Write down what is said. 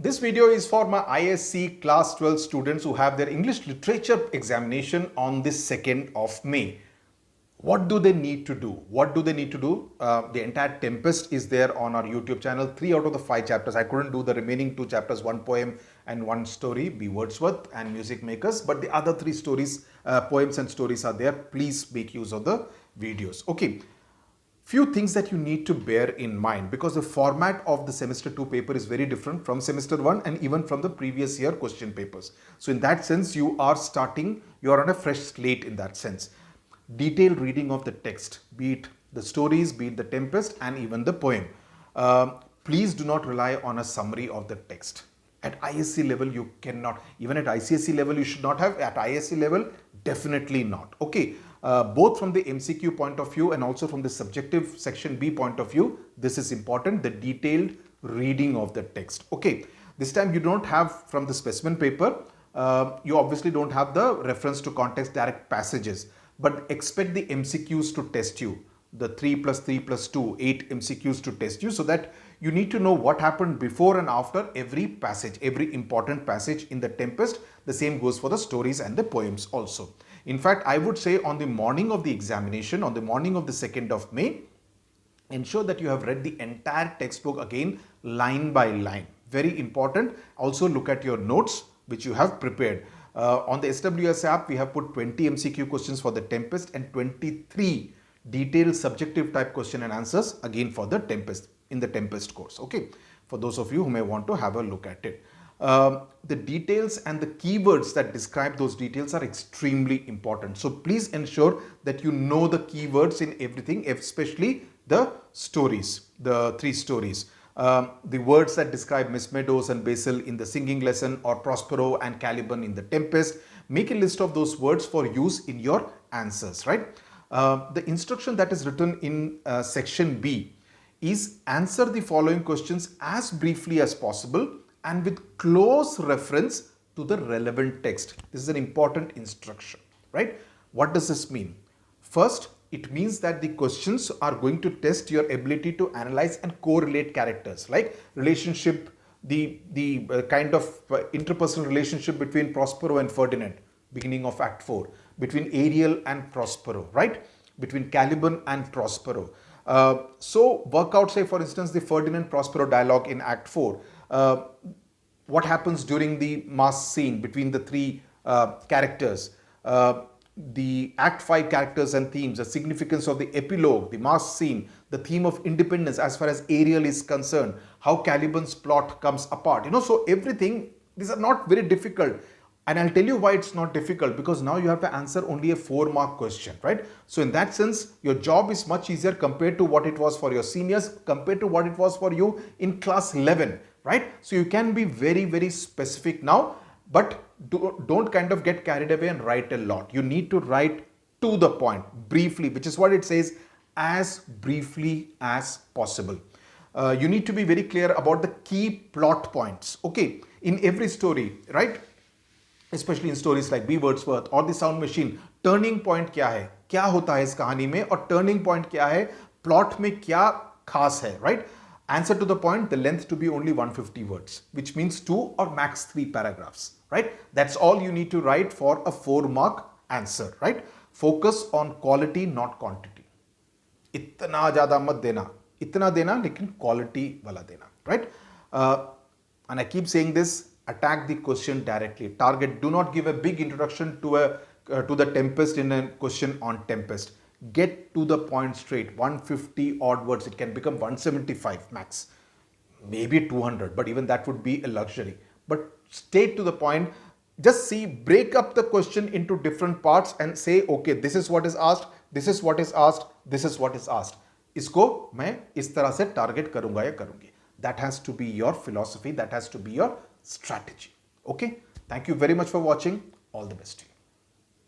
This video is for my ISC class 12 students who have their English literature examination on this 2nd of May. What do they need to do? What do they need to do? The entire Tempest is there on our YouTube channel. 3 out of the 5 chapters. I couldn't do the remaining 2 chapters, 1 poem and 1 story, be Wordsworth and Music Makers. But the other 3 stories, poems and stories are there. Please make use of the videos. Okay. Few things that you need to bear in mind because the format of the semester 2 paper is very different from semester 1 and even from the previous year question papers. So in that sense, you are on a fresh slate in that sense. Detailed reading of the text, be it the stories, be it the Tempest and even the poem. Please do not rely on a summary of the text. At ISC level, you cannot. Even at ICSE level, you should not have. At ISC level, definitely not. Okay. Both from the MCQ point of view and also from the subjective section B point of view, this is important, the detailed reading of the text. Okay, this time you don't have from the specimen paper, you obviously don't have the reference to context direct passages, but expect the MCQs to test you, the 3 plus 3 plus 2, 8 MCQs to test you, so that you need to know what happened before and after every passage, every important passage in the Tempest. The same goes for the stories and the poems also. In fact, I would say on the morning of the examination, on the morning of the 2nd of May, ensure that you have read the entire textbook again line by line. Very important. Also look at your notes which you have prepared. On the SWS app, we have put 20 MCQ questions for the Tempest and 23 detailed subjective type question and answers again for the Tempest in the Tempest course. Okay, for those of you who may want to have a look at it. The details and the keywords that describe those details are extremely important. So please ensure that you know the keywords in everything, especially the stories, the 3 stories. The words that describe Miss Meadows and Basil in the singing lesson or Prospero and Caliban in the Tempest. Make a list of those words for use in your answers, right? The instruction that is written in section B is answer the following questions as briefly as possible and with close reference to the relevant text. This is an important instruction, right? What does this mean? First, it means that the questions are going to test your ability to analyze and correlate characters, like relationship, the kind of interpersonal relationship between Prospero and Ferdinand, beginning of Act 4, between Ariel and Prospero, right? Between Caliban and Prospero. So work out, say for instance, the Ferdinand Prospero dialogue in Act 4. What happens during the mass scene between the 3 characters, the Act 5 characters and themes, the significance of the epilogue, the mass scene, the theme of independence as far as Ariel is concerned, how Caliban's plot comes apart. So everything, these are not very difficult. And I'll tell you why it's not difficult, because now you have to answer only a 4-mark question, right? So in that sense, your job is much easier compared to what it was for your seniors, compared to what it was for you in class 11, right? So you can be very, very specific now, but don't kind of get carried away and write a lot. You need to write to the point, briefly, which is what it says, as briefly as possible. You need to be very clear about the key plot points, okay, in every story, right? Especially in stories like B. Wordsworth or The Sound Machine, turning point क्या है, क्या होता है इस कहानी में, और turning point क्या है, plot में क्या खास है, right? Answer to the point, the length to be only 150 words, which means 2 or max 3 paragraphs, right? That's all you need to write for a 4-mark answer, right? Focus on quality, not quantity. इतना ज़्यादा मत देना, इतना देना लेकिन quality वाला देना, right? And I keep saying this, attack the question directly. Target, do not give a big introduction to the Tempest in a question on Tempest. Get to the point straight. 150 odd words. It can become 175 max. Maybe 200, but even that would be a luxury. But stay to the point. Just see, break up the question into different parts and say, okay, this is what is asked, this is what is asked, this is what is asked. इसको मैं इस तरह से target करूँगा या करूँगी. That has to be your philosophy. That has to be your strategy. Okay. Thank you very much for watching. All the best to you.